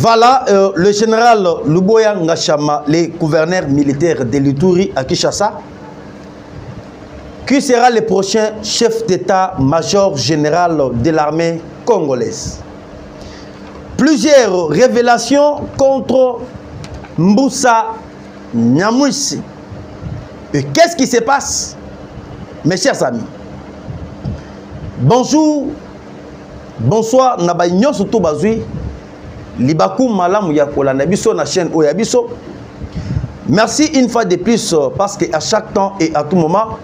Voilà le général Luboya Ngashama, le gouverneur militaire de l'Ituri à Kinshasa, qui sera le prochain chef d'état-major général de l'armée congolaise. Plusieurs révélations contre Mbusa Nyamwisi. Et qu'est-ce qui se passe, mes chers amis? Bonjour, bonsoir, Nabaïnyon surtout Bazui. Libakou Malam Yakola Nabiso na chaîne Oyabiso. Merci une fois de plus parce qu'à chaque temps et à tout moment,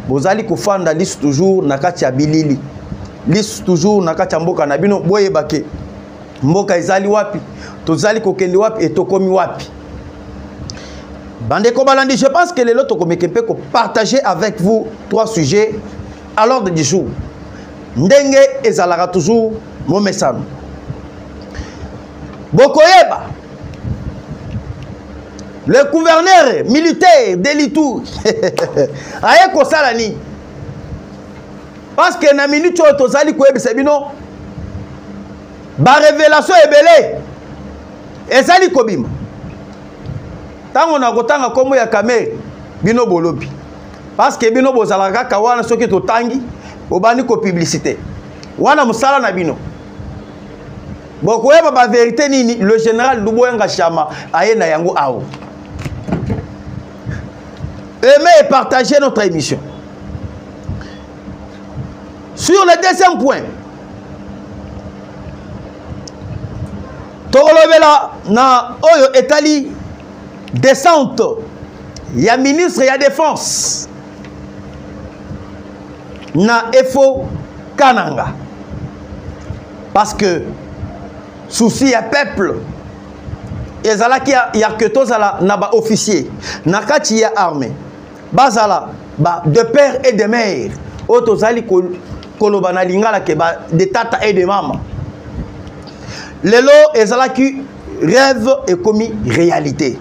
vous allez kufanda liste toujours nakati abilili. Liste toujours nakati mboka nabino boye bake. Mboka izali wapi, tozali kokendi wapi et tokomi wapi. Bande Kobalandi, je pense que les lots tokomekempe ko partager avec vous trois sujets à l'ordre du jour. Ndenge ezalaka toujours mon message. Bokoyeba, le gouverneur militaire de l'Ituri, aye kosalani. Parce que na minute tozali koyeba sebino, ba révélation ebele, ezali kobima. Tango na kotanga komo ya kamere, bino bolobi. Parce que bino bozalaka kawana soki totangi, obani ko publicité. Wana musala na bino. Bokoyeba ba vérité nini le général Luboya Ngashama aye na yango awo. Aimez et partagez notre émission. Sur le deuxième point, Torolobela na oyo etali descente ya ministre ya défense na Efo Kananga. Parce que souci à peuple ezala ki ya que tozala na ba officier na kati ya armée bazala ba de père et de mère otozali koloba na lingala ke ba de tata et de maman lelo ezala ki rêve et commis réalité.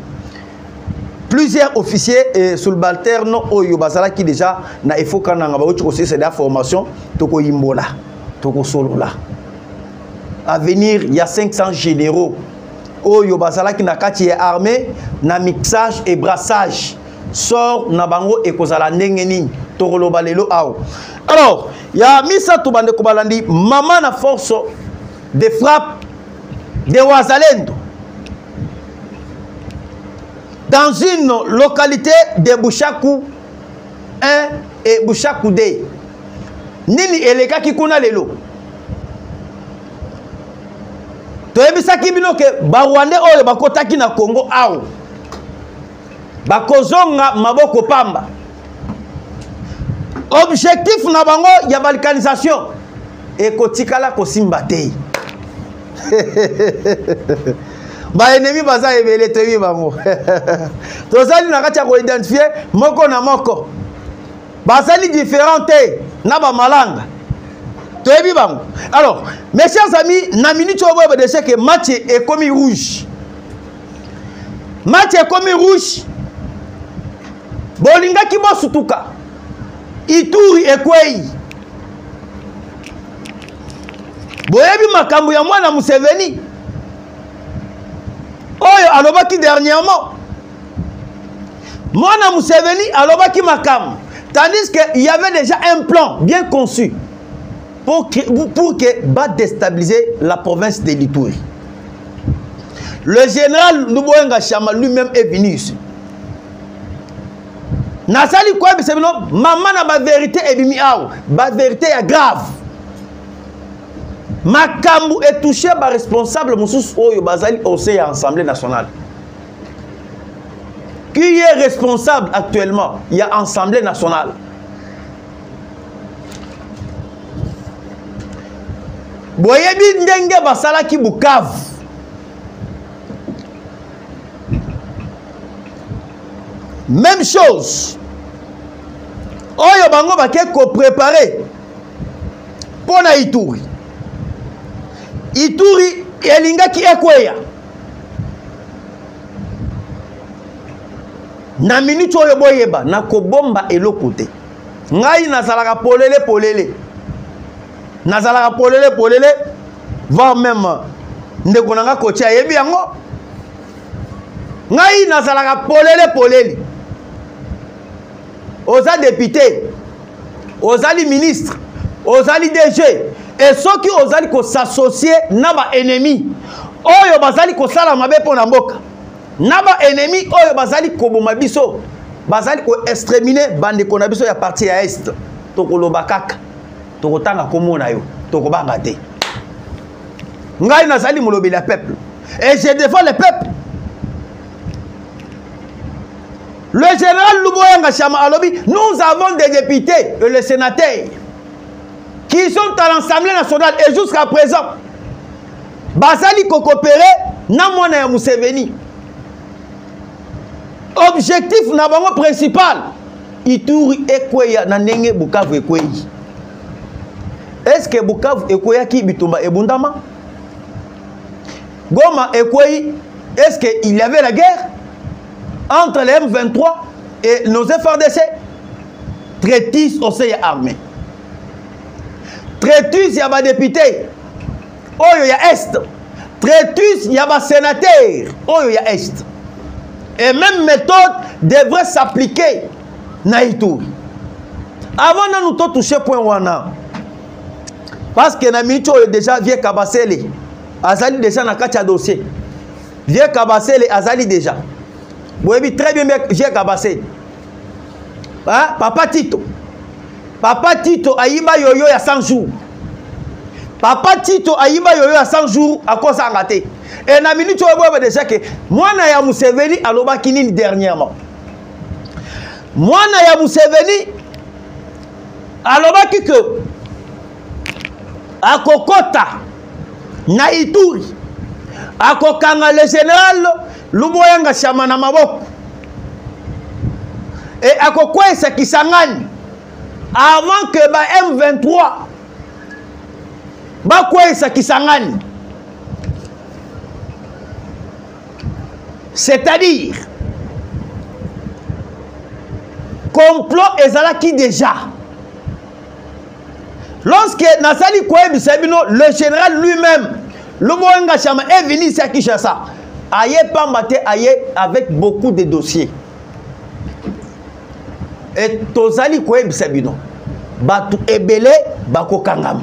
Plusieurs officiers et subalternes oyo bazala ki déjà na Efo Kananga ba otu ko c'est la formation toko yimbola toko solola. À venir, il y a 500 généraux. Oh, yobazala ki na kati ya armée, na mixage et brassage. Sort na bango et kozala ndengeni tokoloba lelo awo. Alors, il y a Misa Tubande Kobalandi, maman na force de frappe de Wazalendo. Dans une localité de Bouchakou 1 et Bouchakou 2. Nini eleka ki kuna lelo. Toyebisaki bino ke ba Rwandais oyo bakotaki na Congo awo bakozonga maboko pamba. Objectif na bango ya balkanisation ekotikala kosimba te. Ba ennemi baza ebele tebi bango. Tozali na kati ya ko identifier moko na moko. Bazali différent te na ba malanga. Alors, mes chers amis, na minute où vous avez que match est commis rouge. Match est commis rouge. Bolinga ki bo sutuka. Ituri ekwei. Boyebi makambo ya mwana Museveni. Oyo alobaki dernièrement. Mwana Museveni alobaki makambo. Tandis qu'il y avait déjà un plan bien conçu. Pour que va déstabiliser la province de l'Ituri. Le général Luboya Ngashama lui-même est venu ici. Nasali quoi maman na ba vérité et bimi aw, ba vérité est grave. Makambu est touché par responsable Moussous Oyo Bazali au sein de l'Assemblée nationale. Qui est responsable actuellement? Il y a Assemblée nationale. Boyebi ndenge basala ki Bukavu. Même chose. Oyo bango bake ko préparer pour na Ituri. Ituri elinga ki ekweya. Na minute oyo boyeba na ko bomba elokote. Ngai nazalaka polele. Nazalaka polele, voire même ndeko nanga kocha yebi yango ngai nazalaka polele oza député ozali ministre ozali DG et soki ozali ko s'associer na ba ennemi oyo bazali ko sala mabe pona mboka na ba ennemi oyo bazali ko boma biso bazali ko exterminer bande ko na biso ya partie ya est to ko loba kaka to ko tanga komona yo to ko banga te ngai nazali molobi la peuple et je défends le peuple. Le général Louboyanga Chama alobi, nous avons des députés et les sénateurs qui sont à l'Assemblée nationale et jusqu'à présent bazali ko coopérer na mwana ya Museveni. Objectif na bango principal Ituri ekweya na ndenge Bukavu ekweyi. Est-ce que Bukavu ekweya ki bitumba ebundama? Goma ekweyi, est-ce qu'il y avait la guerre entre les M23 et nos FARDC? Traitus au sein armée. Traitus y a ba député. Oyo ya est. Traitus y a ba sénateur. Oyo ya est. Et même méthode devrait s'appliquer na Ituri. Avant de nous toucher point wana. Parce que na minute déjà vieux Kabasele. Azali déjà na katia dossier. Vieux Kabasele azali déjà. Vous avez très bien vieux Kabasele. Hein? Papa Tito. Papa Tito ayiba yoyo ya 100 jours. Papa Tito ayiba yoyo ya 100 jours à cause angate. Et na minute vous avez déjà que mwana ya Museveni aloba kinini dernièrement. Mwana ya Museveni aloba que akokota na Ituri akokanga le général Louboyanga Chama na maboko et akokwesa Kisangani avant que ba M23 ba kwesa Kisangani, c'est-à-dire complot ezalaki déjà. Lorsque Nasali Kouebi Sabino, le général lui-même, Louboyanga Chama est venu ici à Kinshasa, aïe pambate aïe avec beaucoup de dossiers. Et Tozali Kouebi Sabino, Batu Ebele, Bako Kangam.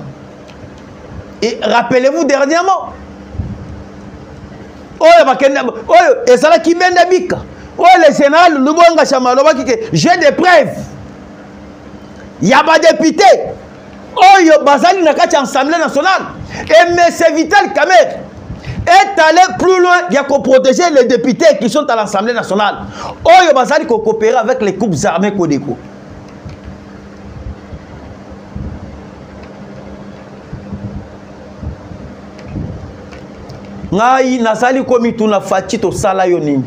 Et rappelez-vous dernièrement, et ça là qui mène Bika. Le général Louboyanga Chama, j'ai des preuves. Il y a pas député. Oyo Bazali na kati Assemblée nationale et M. Vital Kamerhe est allé plus loin, il y a qu'à protéger les députés qui sont à l'Assemblée nationale. Oyo Bazali ko coopérer avec les groupes armés Kodeko. Ngai nazali komi tuna fati to sala yo nini.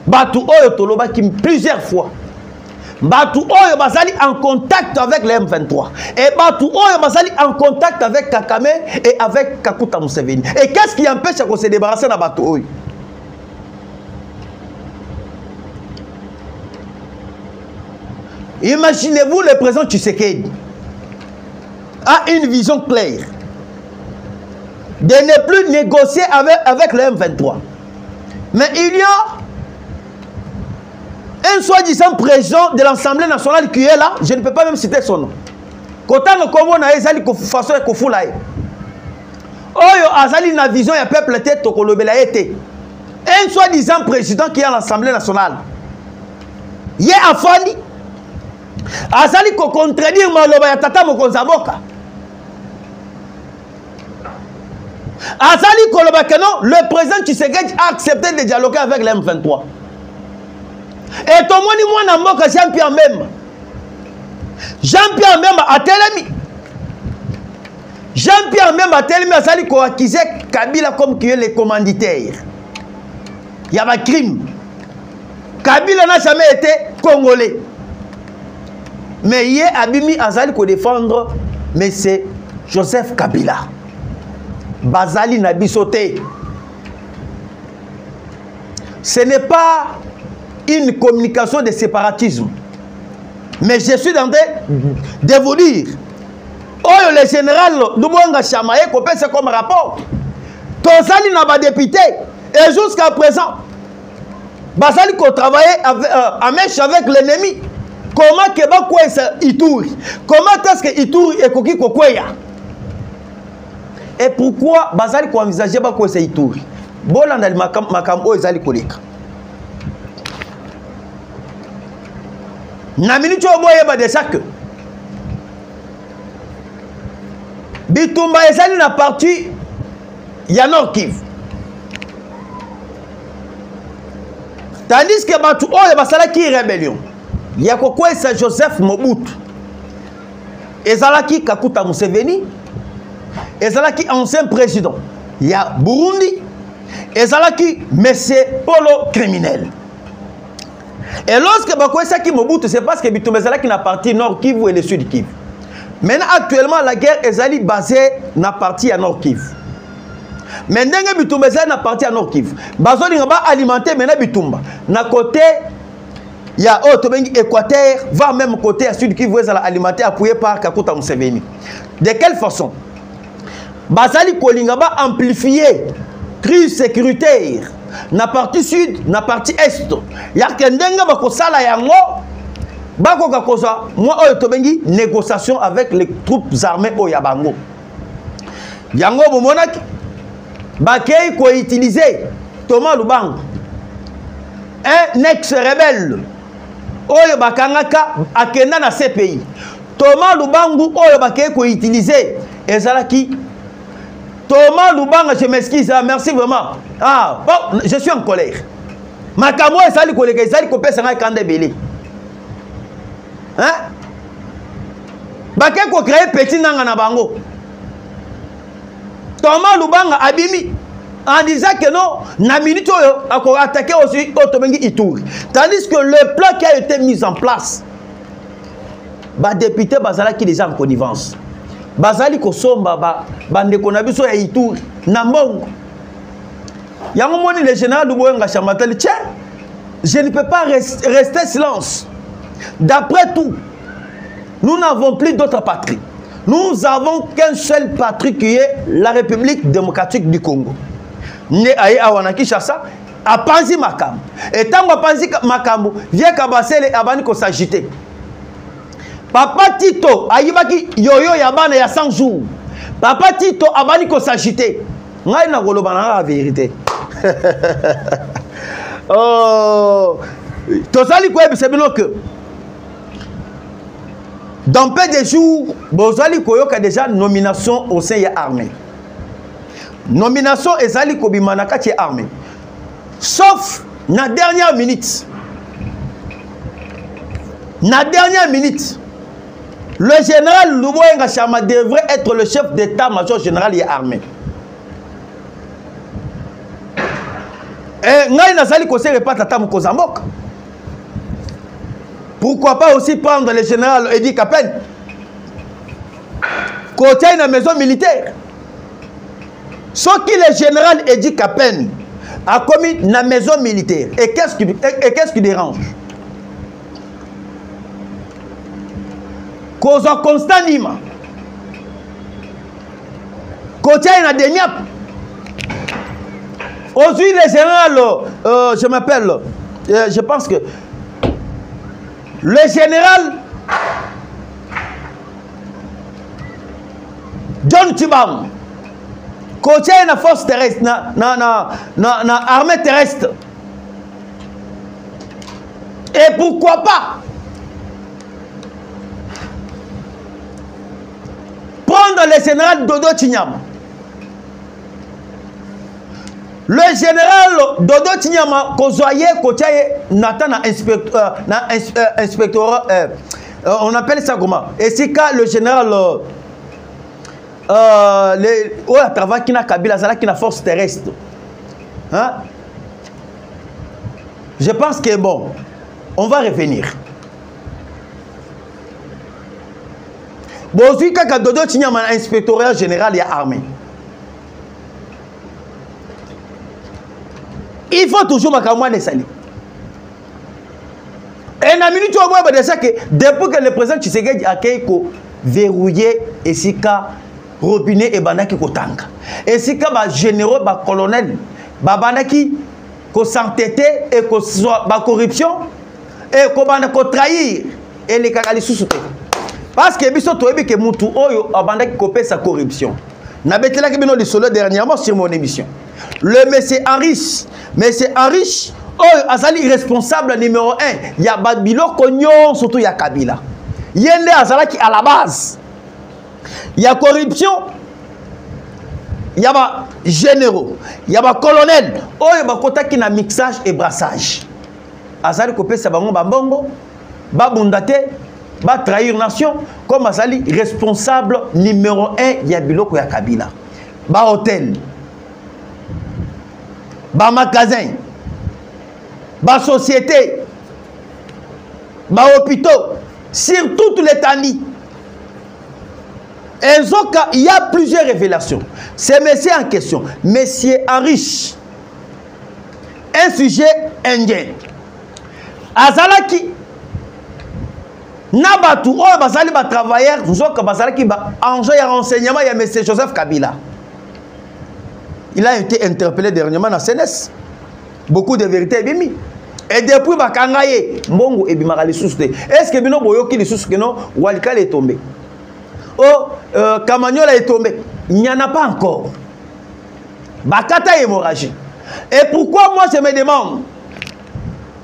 Batu oyo toloba ki plusieurs fois. Batu Oyo Bazali en contact avec les M23. Et Batu Oyo Bazali en contact avec Kakame et avec Kakuta Museveni. Et qu'est-ce qui empêche qu'on se débarrasse de Batu Oyo? Imaginez-vous le président Tshisekedi a une vision claire de ne plus négocier avec le M23. Mais il y a un soi-disant président de l'Assemblée nationale qui est là, je ne peux pas même citer son nom. Quand on a ezali façon ko fula e. Oyo azali na vision ya peuple tête to kolobela été. Un soi-disant président qui est à l'Assemblée nationale. Yé afandi. Azali ko contredire maloba ya tata mokonza boka. Azali koloba que non, le président Tshisekedi a accepté de dialoguer avec les M23. Et tout le monde a dit Jean-Pierre Mbemba. Jean-Pierre Mbemba a télé. Jean-Pierre Mbemba a télé, mais il a accusé Kabila comme qui est le commanditaire. Il y a un crime. Kabila n'a jamais été congolais. Mais hier, Abimi Azali ko défendre, mais c'est Joseph Kabila. Bazali Nabisote. Ce n'est pas une communication de séparatisme. Mais je suis en train de vous dire, oh, le général Louboyanga Chama est comme rapport. Tozali na ba député et jusqu'à présent basali ko travailler en mèche avec l'ennemi. Comment que ba quoi ça Ituri? Comment est-ce que Ituri est koki kokweya? Et pourquoi basali ko envisager ba quoi ça Ituri? Bolanda makam o ezali koleka. Na minute o boye ba de chaque Bitumba ezali na partie ya Nord Kivu. Tandis que batu oyo basalaki rébellion ya kokwesa Joseph Mobutu ezalaki Kakuta Museveni, ezalaki ancien président ya Burundi, ezalaki monsieur Polo criminel. Et lorsque bakwesaki Mobutu, c'est parce que Bitumba ezalaki na partie Nord Kivu et le Sud Kivu. Maintenant actuellement la guerre ezali basée na partie à Nord Kivu. Mais ndenge Bitumba ezali na partie à Nord Kivu, bazolinga ba alimenter maintenant Bitumba na côté il y a Équateur, va même côté à Sud Kivu ezala alimenter appuyé par Kakuta Museveni. De quelle façon? Bazali kolinga ba amplifier crise sécuritaire na partie sud, na partie est. Ya kendenga ba kosala yango bakoka koza moi oyo tobengi négociation avec les troupes armées au Yabango. Yango bomonaki bakei ko utiliser Thomas Lubango, un ex-rebelle oyo bakangaka akenda na CPI. Thomas Lubango oyo bakei ko utiliser ezalaki Thomas Lubanga, je m'excuse, merci vraiment. Ah, bon, je suis en colère. Ma camo est sali collègue, sali copé sanga kande belé. Hein? Baké ko créer petit nanga na bango. Thomas Lubanga abimi en disant que non, na minute oyo ako attaquer aussi Otobengi Ituri. Tandis que le plan qui a été mis en place, ba député bazala qui déjà en connivence. Bazali ko somba bandeko na biso ya Ituri na mbongo. Yango moni le général Luboyenga Chamatali, tiens, je ne peux pas rester silence. D'après tout, nous n'avons plus d'autre patrie. Nous avons qu'un seul patrie qui est la République démocratique du Congo. Ne aye awanaki chassa a panzi makambo. Et tant que panzi makambo, vient kabasele abani ko s'agiter. Papa Tito ayibaki yoyo yabana ya 100 jours. Papa Tito abani ko s'agiter. Ngai na koloba na la vérité. Oh, tosali ko ebisebino que dans peu de jours, bozali koyoka déjà nomination au sein de l'armée. Nomination ezali ko bimanaka ti armée. Sauf na dernière minute. Na dernière minute. Le général Luboyenga Chama devrait être le chef d'état-major général de l'armée. Et ngai nazali ko se repata tamu kozamboka. Pourquoi pas aussi prendre le général Edi Kapen côté une maison militaire. Ce qui le général Edi Kapen a commis une maison militaire. Et qu'est-ce qui dérange? Cause constant Nima. Côté une demi-ap. Aujourd'hui, le général, je m'appelle, je pense que le général John Tibam, côté une force terrestre, na armée terrestre. Et pourquoi pas prendre le général Dodo Chinyama. Le général Dodo Chinyama, Kozoye, Kochaye, Nathan inspecteur, on appelle ça comment? Et c'est quand le général, le travail qui n'a Kabila, c'est là qui n'a force terrestre. Hein? Je pense que bon, on va revenir. Bon, aujourd'hui, quand Dodo Chinyama, inspecteur général, il y a armée. Il faut toujours makamwa sali. Et na minute au moins de ça que depuis que le président Tshisekedi a verrouillé et sika robinet et bandaki kotanga. Et si ka ba généraux, ba colonel, ba bandaki ko s'entêter et ko ba corruption et ko banda ko trahir et les kakali sous-souté. Parce que biso toyebi ke mutu oyo abandaki ko pesa corruption. Na betela ke bino li solo dernièrement sur mon émission. Le monsieur Henrich oyo azali responsable numéro 1 ya babilo konyon surtout ya Kabila. Yende azalaki à la base. Il y a corruption, il y a généraux, il y a colonel, il y a mixage et brassage. Azali kopé sabango bambongo, babundate, ba trahir nation, comme Azali responsable numéro 1 ya biloko ya Kabila. Ba hôtel, ba magasin, ba société, ba hôpitaux, sur toutes les tanis. Il y a plusieurs révélations. C'est monsieur en question, monsieur Henrich, un sujet indien. Azalaki, Nabatu, oh, Bazali va travailler, Zoka Bazalaki va enjoyer un renseignement, il y a monsieur Joseph Kabila. Il a été interpellé dernièrement dans CNS. Beaucoup de vérités bimi. Et depuis Bakangaye, Mbongo et Bimarali Souste. Est-ce que Bino Boyoki les Souste que non, Walika est tombé? Oh, Kamagnola est tombé. Il n'y en a pas encore. Bakata hémorragie. Et pourquoi moi je me demande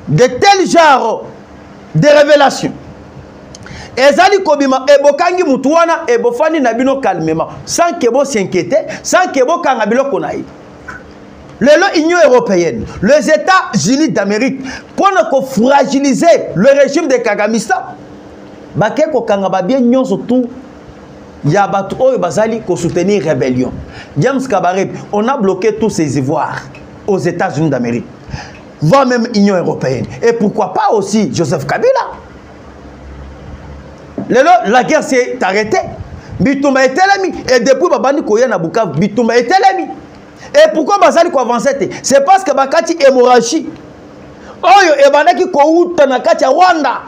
de tels genres de révélations? Ezali Kobima, Ebokangi Mutuana, Ebofani Nabino calmement, sans que vous s'inquiétez, sans que vous Kangabilo Konaï. L'Union européenne, les États-Unis d'Amérique, pour fragiliser le régime de Kagamistan, Bakeko Kangaba bien nyon surtout. Il y a Bazali qui soutenir la rébellion. James Kabareb, on a bloqué tous ces ivoires aux États-Unis d'Amérique, voire même l'Union européenne. Et pourquoi pas aussi Joseph Kabila? La guerre s'est arrêtée. Bitumba est élemi. Et depuis Babani Koya Nabuka, Bitumba est élemi. Et pourquoi Bazali ko avancer? C'est parce que Bakati hémorragie. Oyo Ebanaki Kouta Nakati Rwanda.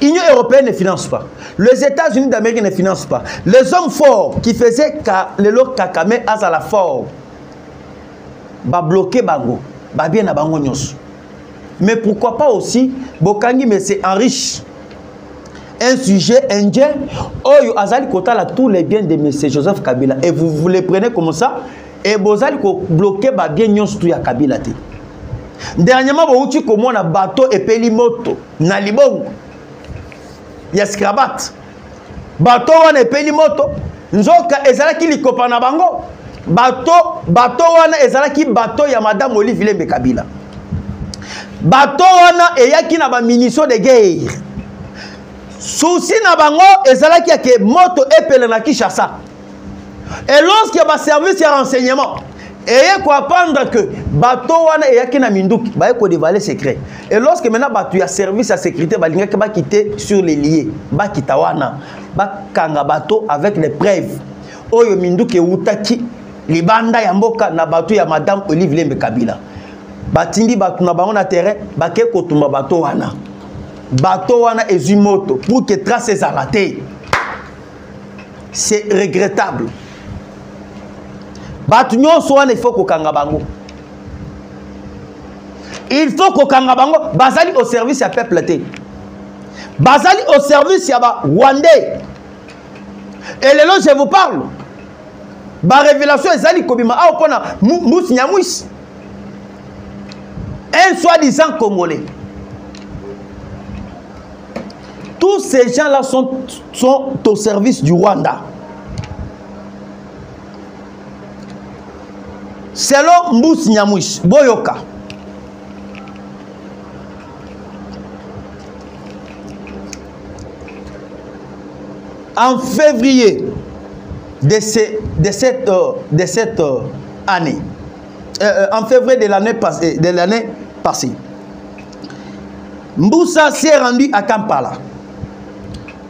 L'Union européenne ne finance pas. Les États-Unis d'Amérique ne financent pas. Les hommes forts qui faisaient le lot Kakame Azala fort, ba bloqué Bango, ba bien na Bango nyos. Mais pourquoi pas aussi Bokangi mais c'est enrichi. Un sujet indien, Oyo Azali Kotala tous les biens de M. Joseph Kabila. Et vous les prenez comme ça, et vous allez bloquer ba bien nyos tout ya Kabila. Dernièrement, vous avez comme un bateau et pelimoto, na libongo. Yaskrabat bato wana epeli moto nzoka ezalaki likopa na bango bato wana ezalaki bato ya madame Olivier Lembe Kabila bato wana eyaki na ba munitions de guerre souci na bango ezalaki ke moto epele na Kinshasa et lorsqu'il y a ba service de renseignement et quoi apprendre que bateau wana eyaki na minduki ba ko dévaler secret et lorsque maintenant bateau ya service à sécurité balinga ke ba quitter sur les liés ba kitawana ba kanga bateau avec les preuves oyo minduki utaki libanda ya mboka na bateau ya madame Olivier Lembe Kabila batindi bateau na bango na terrain ba ke kotumba bateau wana ezimoto pour que trace ezalate. C'est regrettable. Il faut qu'on bango. Il faut qu'on bango. Bazali au service à peuple. Bazali au service à Rwandais. Et là, je vous parle. Ba révélation ezali kobima a opona Mouss Nyamwis. Un soi-disant Congolais. Tous ces gens-là sont au service du Rwanda. Selon Mouss Nyamwis, Boyoka, en février de cette année, en février de l'année passée, Moussa s'est rendu à Kampala,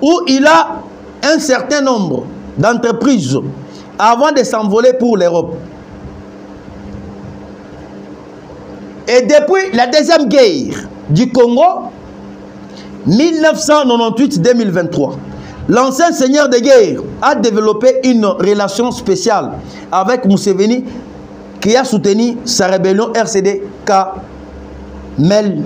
où il a un certain nombre d'entreprises avant de s'envoler pour l'Europe. Et depuis la deuxième guerre du Congo, 1998-2023, L'ancien seigneur de guerre a développé une relation spéciale avec Museveni qui a soutenu sa rébellion RCD Kamel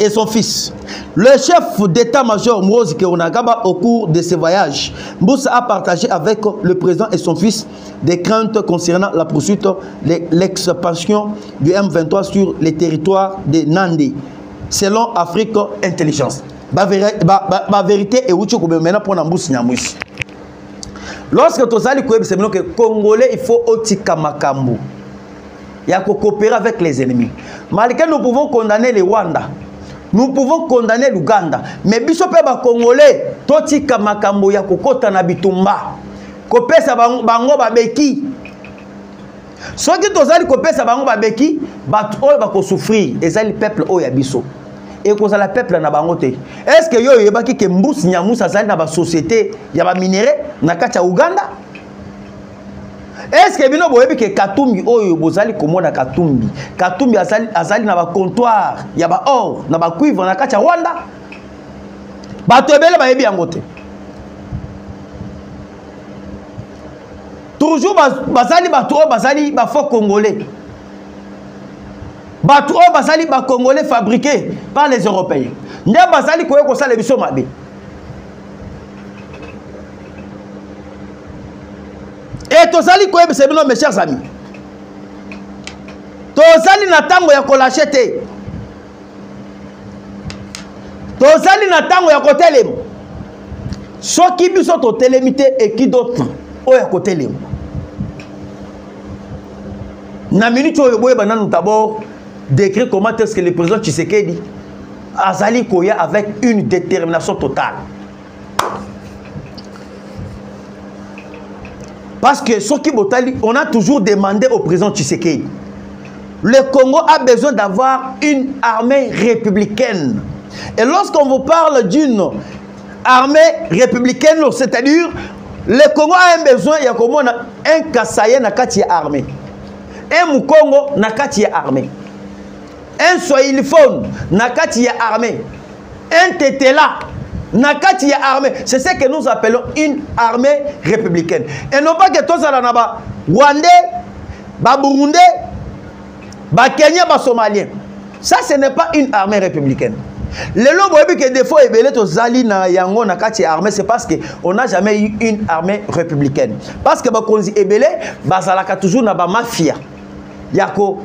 et son fils. Le chef d'état-major Muhoozi Kainerugaba, au cours de ses voyages, Mbusa a partagé avec le président et son fils des craintes concernant la poursuite de l'expansion du M23 sur les territoires de Nandi, selon Afrique Intelligence. La vérité est où maintenant pour Mbusa Nyamwisi. Lorsque tu as dit que les Congolais, il faut otika makambu. Il y a coopérer avec les ennemis. Malgré nous pouvons condamner les Rwanda. Nous pouvons condamner l'Ouganda. Mais bisope ba Congolais, totika makambo ya kokota na bitumba. Kopesa bango babeki. Soki tozali kopesa bango babeki, batu oyo bako souffrir, ezali peuple oyo ya biso. Et cause la peuple na bango te. Est-ce que yo yebaki ke Mbusa Nyamwisi azali na ba société ya ba minéraux na kati ya Uganda? Est-ce que bino boyebi ke Katumbi oyo bozali komona Katumbi azali na ba comptoir ya ba or na ba cuivre na kati ya Rwanda? Bato ebele bayebi yango te. Toujours bazali bato oyo bazali ba faux congolais. Bato oyo bazali ba congolais fabriqués par les Européens. Nde bazali koye kosala biso mabe. Et tozali koyeba sebino mes chers amis. Tozali na tango ya kolashe te. Tozali na tango ya kotelema. Soki biso to telemite et qui d'autre oya kotelema. Na minute oyo boye bananu d'abord décrire comment est-ce que le président Tshisekedi azali koya avec une détermination totale. Parce que Soki Botali, on a toujours demandé au président Tshisekedi. Le Congo a besoin d'avoir une armée républicaine. Et lorsqu'on vous parle d'une armée républicaine, c'est-à-dire le Congo a un besoin, il y a comme un Kassaye Nakati armée, un Mukongo Nakati armée, un Swahiliphone Nakati armée, un Tetela Nakati armée. C'est ce que nous appelons une armée républicaine. Et non pas que tous les Rwandais, Burundais, Kenyans, Somaliens. Ça, ce n'est pas une armée républicaine. Les lois que des fois, c'est parce qu'on n'a jamais eu une armée républicaine. Parce que Bakonzi Ebele, Bazalaka toujours na ba mafia. Yako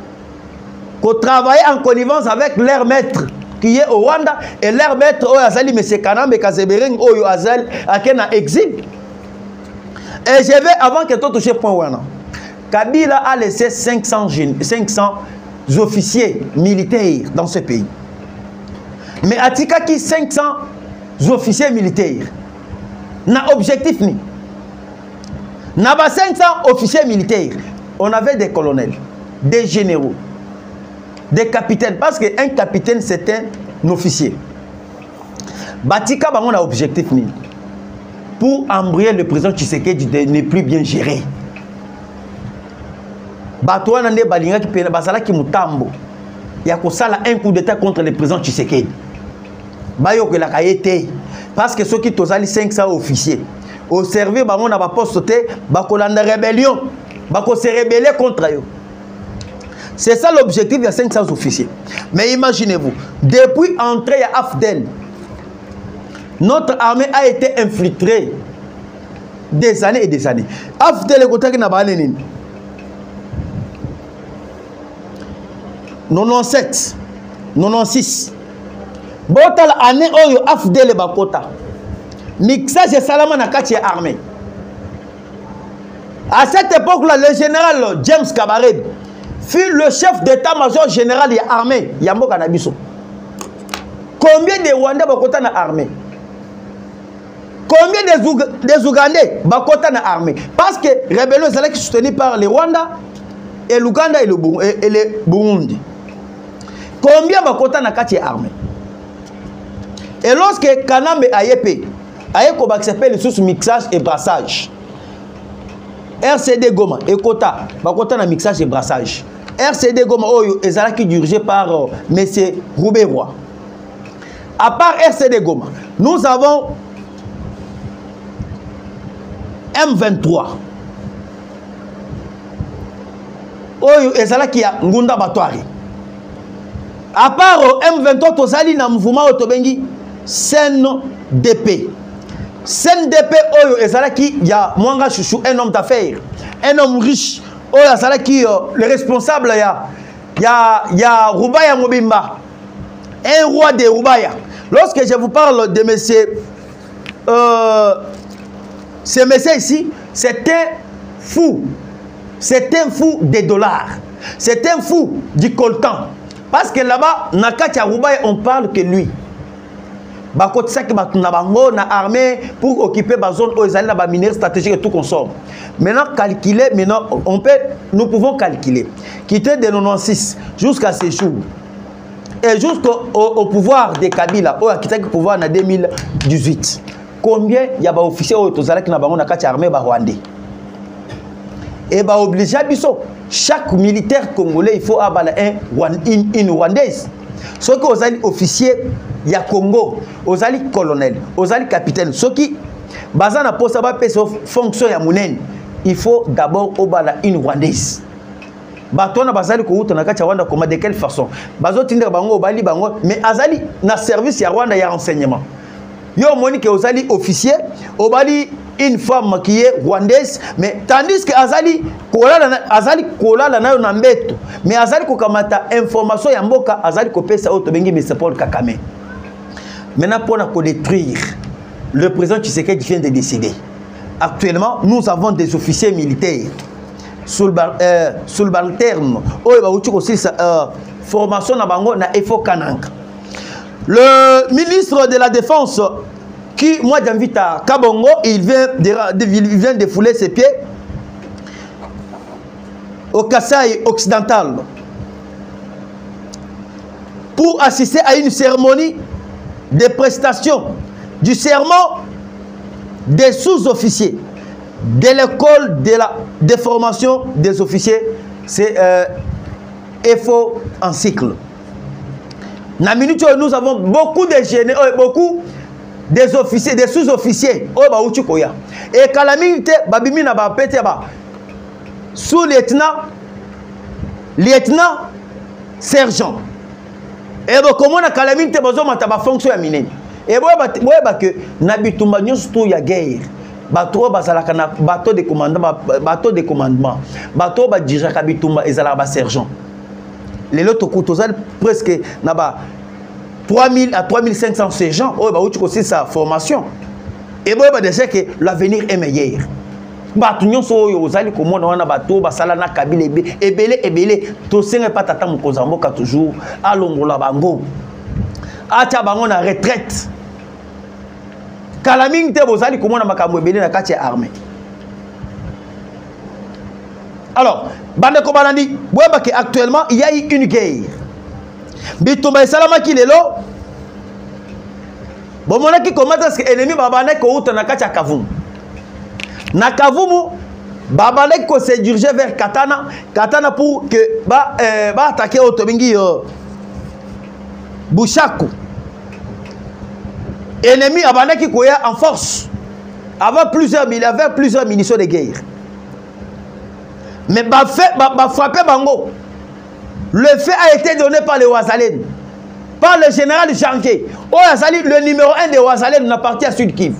travailler en connivence avec leur maître qui est au Rwanda et leur maître au Azali M. Kanambe Kazebering au Azal à Kena exil. Et je vais avant que tu touches point Rwanda. Kabila a laissé 500 officiers militaires dans ce pays. Mais Atika qui 500 officiers militaires n'a objectif ni. N'a pas 500 officiers militaires. On avait des colonels, des généraux, des capitaines. Parce qu'un capitaine c'est un officier. Batika on a objectif ni. Pour embrouiller le président Tshisekedi de ne plus bien gérer. Batouana ne balinga qui pena basala ki mutambo. Ya ko sala un coup d'état contre le président Tshisekedi. Bayo que la kayete parce que ceux qui tozali 500 officiers au servir bango na ba poste te ba kolanda rébellion ba ko se rebeller contre eux. C'est ça l'objectif de 500 officiers. Mais imaginez-vous, depuis l'entrée à Afdel, notre armée a été infiltrée des années et des années. Afdel est côté qui n'a pas l'énine. 97, 96. Botal année oyo Afdel est bakota. Mixage et salama na kati armée. À cette époque-là, le général James Kabarebe fut le chef d'état-major général de l'armée. Yambo Kanabiso. Combien de Rwandais bakota na armée? Combien des Ougandais bakota na armée? Parce que les rébellions sont soutenues par les Rwandais et l'Ouganda et le Burundi. Combien bakota na kati armée? Et lorsque Kanambe Ayepe accepté le sous-mixage et brassage, RCD Goma et Kota bakota na mixage et brassage. RCD Goma oyo ezalaki dirigé par M. Rouberoy. À part RCD Goma, nous avons M23 oyo ezala ki ya ngunda batwari à part M23 tozali na mouvement otobengi CNDP oyo ezala ki ya Mwanga Chouchou, un homme d'affaires, un homme riche oyo ezala ki le responsable ya Rubaya Mobimba, un roi de Rubaya. Lorsque je vous parle de monsieur ce monsieur ici, c'est un fou des dollars, c'est un fou du coltan. Parce que là-bas, Nakati Rubaya, on parle que lui. Na armée pour occuper la zone où ils allaient la minerie stratégique et tout consomme. Maintenant, calculer, nous pouvons calculer. Quitter de 96 jusqu'à ce jour. Et jusqu'au pouvoir de Kabila, où il a quitté le pouvoir en 2018. Combien il y a d'officiers qui ont été armés rwandais? Et bah obligé chaque militaire congolais il faut avoir une rwandaise. Ceux qui sont officiers il y a Congo, aux alliés colonels, aux alliés capitaines, ceux qui bazana pour savoir fonction ya munen, il faut d'abord obala une rwandaise. Batona bazali ko uta na kati ya Rwanda comment de quelle façon? Bazo tindra bango obali bango mais azali na service ya Rwanda ya renseignement. Yo moni que ozali officier, obali une femme qui est rwandaise, mais tandis que azali kolala na yo na mbeto, mais azali ko kamata information ya mboka azali ko pesa auto bengi M. Paul Kagame. Maintenant pour détruire le président Tshisekedi vient de décider. Actuellement, nous avons des officiers militaires subalternes. Aussi formation na bango na EFO Kananga. Le ministre de la Défense, qui, moi j'invite à Kabongo, il vient de fouler ses pieds au Kasaï occidental pour assister à une cérémonie de prestation du serment des sous-officiers de l'école de formation des officiers, c'est EFO en cycle. Dans la minute où nous avons beaucoup de généraux, beaucoup des officiers, des sous-officiers, et quand la minute, babimi na ba pété ba sous-lieutenant, lieutenant, sergent. Et comment na quand la minute bazo mata ba fonction ya minene. Et boyeba que na bitumba nyonso to ya guerre. Bato bazalaka na bateau de commandement, bato ba diraka bitumba ezalaka ba sergent. Les lots tozali presque naba 3000 à 3500 sergents aussi sa formation. Et bon déjà que l'avenir est meilleur. Bato nyonso oyo ozali komona wana bato basala na Kabila ebele to senga pa tata mokonza mboka toujours alongola bango. Acha bango na retraite. Kala mingi te bozali komona makambo ebele na kati ya armée. Alors, bandeko banani, boyeba que actuellement il y a eu une guerre. Bitumba esalama ki lelo. Bomona ki comment est-ce que ennemi babane ko uta na kati ya Kavumu. Na Kavumu babane ko se diriger vers Katana pour que ba attaquer Otobengi Bushaku. Ennemi abane ki koya en force. Il y avait plusieurs munitions de guerre. Mais frappé Bango. Le fait a été donné par le Ouazalène, par le général Janké. Ouazali, le numéro 1 de Ouazalène n'a parti à Sud-Kivu.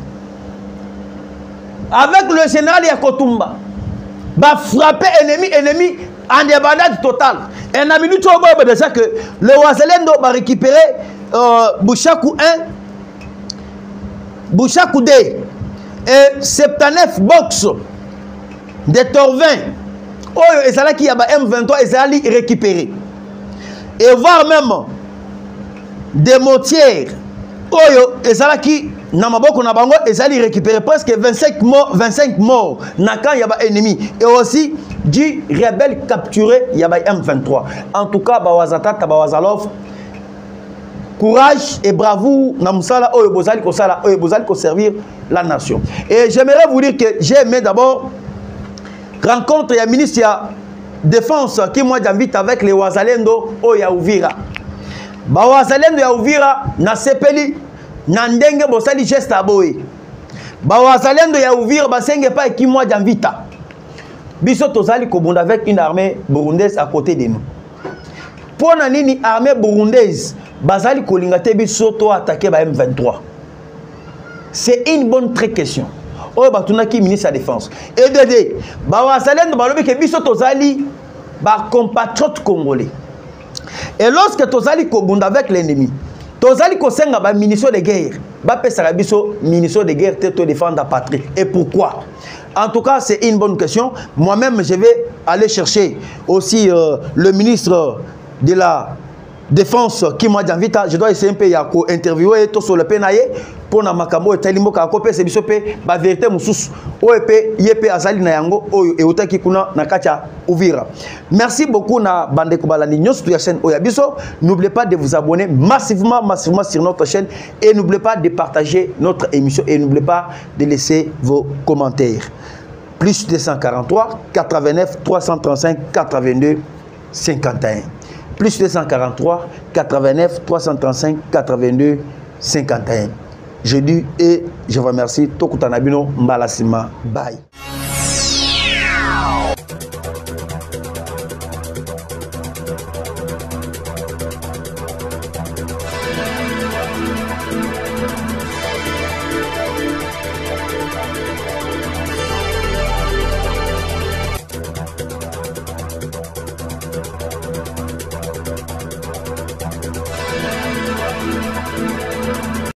Avec le général Yakotumba, frappé ennemi en débandade totale. Et en minute, on voit déjà que le Ouazalène va récupérer Bushaku 1, Bushaku 2 et 79 box de Torvin. Oyo ezala ki ya ba M23 ezali récupéré. Et voir même des mortières. Oyo ezala ki na maboko na bango ezali récupéré presque 25 morts na kan ya ba ennemi et aussi du rebelle capturé ya ba M23. En tout cas ba wazatata ba wazalov courage et bravoure na musala oyo bozali ko sala oyo bozali ko servir la nation. Et j'aimerais vous dire que j'ai aimé d'abord rencontre ya ministre ya défense qui moi j'invite avec les Wazalendo au ya Uvira. Ba Wazalendo ya Uvira na sepeli na ndenge bosali geste aboye. Bawazalendo ya Uvira basenge pas qui moi d'Anvita. Biso tozali kobunda avec une armée burundaise à côté de nous. Pour nini armée burundaise bazali kolingate biso to attaquer ba M23. C'est une bonne très question. Oh batuna ki ministre de la défense. Et de bawazalendo balobi ke biso tozali ba compatriotes congolais. Et lorsque tozali kobunda avec l'ennemi, tozali kosenga ba ministre de guerre, ba pesa biso ministre de guerre te to défendre la patrie. Et pourquoi? En tout cas, c'est une bonne question. Moi-même, je vais aller chercher aussi le ministre de la Défense qui m'a dit je dois essayer un peu de interviewer tout sur le penaye pour na makambo et telimo ka kopé c'est biso pe ba vérité mususu o epé yepé azali na yango oyo e otaki kuna na kacha Uvira. Merci beaucoup na bande ko balani nyos sur la chaîne Oyabiso. N'oubliez pas de vous abonner massivement sur notre chaîne et n'oubliez pas de partager notre émission et n'oubliez pas de laisser vos commentaires. Plus 243 89 335 82 51. Plus 243 89 335 82 51. Je dis et je vous remercie. Tokutanabino Mbalasima. Bye.